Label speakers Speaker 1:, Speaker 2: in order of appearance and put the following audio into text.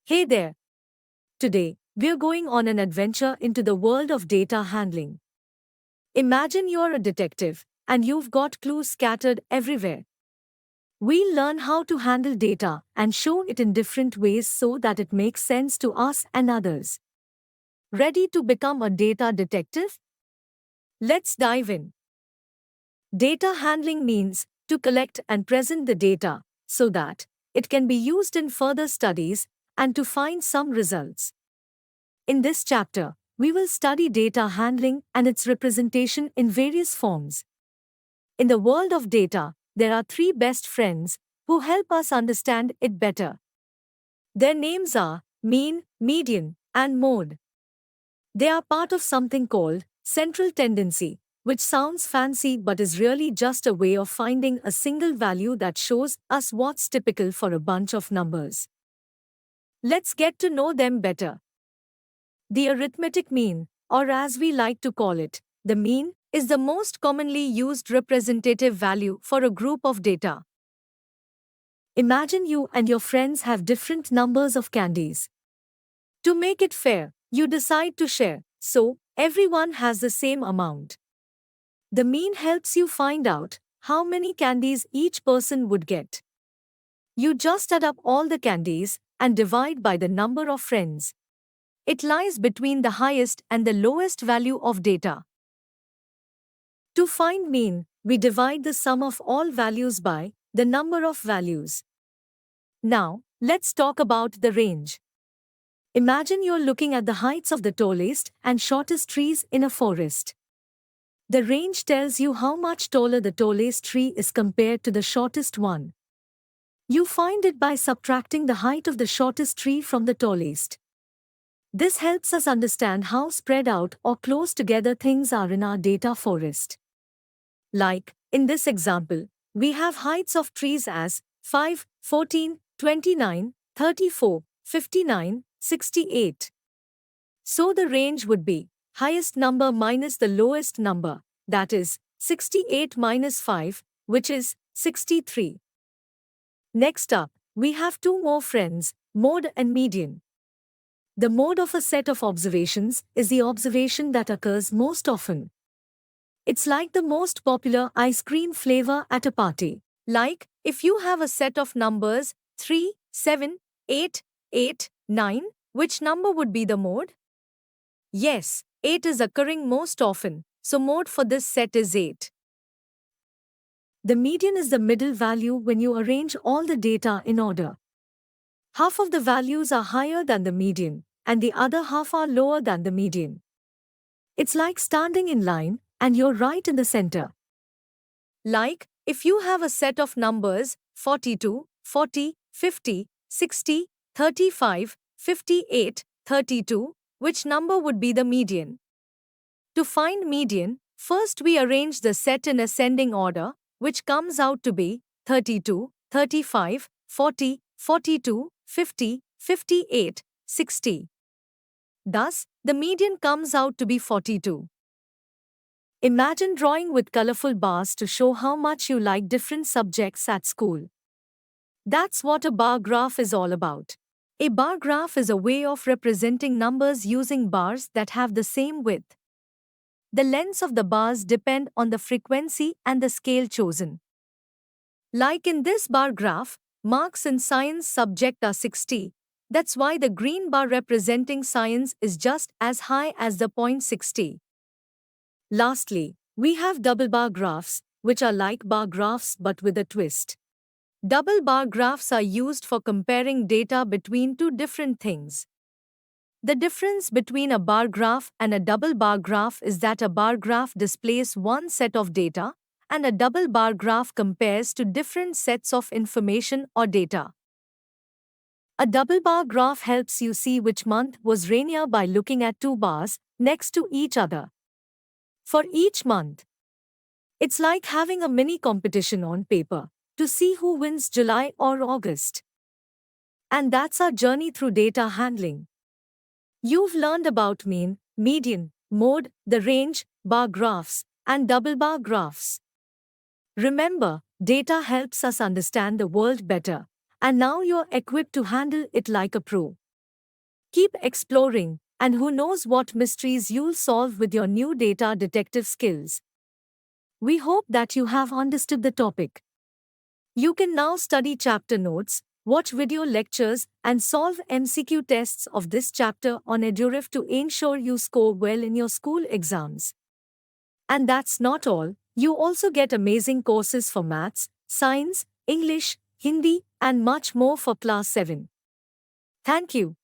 Speaker 1: Hey there! Today, we're going on an adventure into the world of data handling. Imagine you're a detective and you've got clues scattered everywhere. We'll learn how to handle data and show it in different ways so that it makes sense to us and others. Ready to become a data detective? Let's dive in. Data handling means to collect and present the data so that it can be used in further studies and to find some results. In this chapter, we will study data handling and its representation in various forms. In the world of data, there are three best friends who help us understand it better. Their names are mean, median, and mode. They are part of something called central tendency, which sounds fancy but is really just a way of finding a single value that shows us what's typical for a bunch of numbers. Let's get to know them better. The arithmetic mean, or as we like to call it, the mean, is the most commonly used representative value for a group of data. Imagine you and your friends have different numbers of candies. To make it fair, you decide to share, so everyone has the same amount. The mean helps you find out how many candies each person would get. You just add up all the candies and divide by the number of friends. It lies between the highest and the lowest value of data. To find mean, we divide the sum of all values by the number of values. Now, let's talk about the range. Imagine you're looking at the heights of the tallest and shortest trees in a forest. The range tells you how much taller the tallest tree is compared to the shortest one. You find it by subtracting the height of the shortest tree from the tallest. This helps us understand how spread out or close together things are in our data forest. Like, in this example, we have heights of trees as 5, 14, 29, 34, 59, 68. So the range would be highest number minus the lowest number, that is, 68 minus 5, which is 63. Next up, we have two more friends, mode and median. The mode of a set of observations is the observation that occurs most often. It's like the most popular ice cream flavor at a party. Like, if you have a set of numbers 3, 7, 8, 8, 9, which number would be the mode? Yes, 8 is occurring most often, so mode for this set is 8. The median is the middle value when you arrange all the data in order. Half of the values are higher than the median, and the other half are lower than the median. It's like standing in line, and you're right in the center. Like, if you have a set of numbers 42, 40, 50, 60, 35, 58, 32, which number would be the median? To find median, first we arrange the set in ascending order, which comes out to be 32, 35, 40, 42, 50, 58, 60. Thus, the median comes out to be 42. Imagine drawing with colorful bars to show how much you like different subjects at school. That's what a bar graph is all about. A bar graph is a way of representing numbers using bars that have the same width. The lengths of the bars depend on the frequency and the scale chosen. Like in this bar graph, marks in science subject are 60. That's why the green bar representing science is just as high as the point 60. Lastly, we have double bar graphs, which are like bar graphs but with a twist. Double bar graphs are used for comparing data between two different things. The difference between a bar graph and a double bar graph is that a bar graph displays one set of data, and a double bar graph compares to different sets of information or data. A double bar graph helps you see which month was rainier by looking at two bars next to each other. For each month, it's like having a mini competition on paper to see who wins July or August. And that's our journey through data handling. You've learned about mean, median, mode, the range, bar graphs, and double bar graphs. Remember, data helps us understand the world better, and now you're equipped to handle it like a pro. Keep exploring, and who knows what mysteries you'll solve with your new data detective skills. We hope that you have understood the topic. You can now study chapter notes, watch video lectures, and solve MCQ tests of this chapter on Eduref to ensure you score well in your school exams. And that's not all, you also get amazing courses for maths, science, English, Hindi, and much more for class 7. Thank you.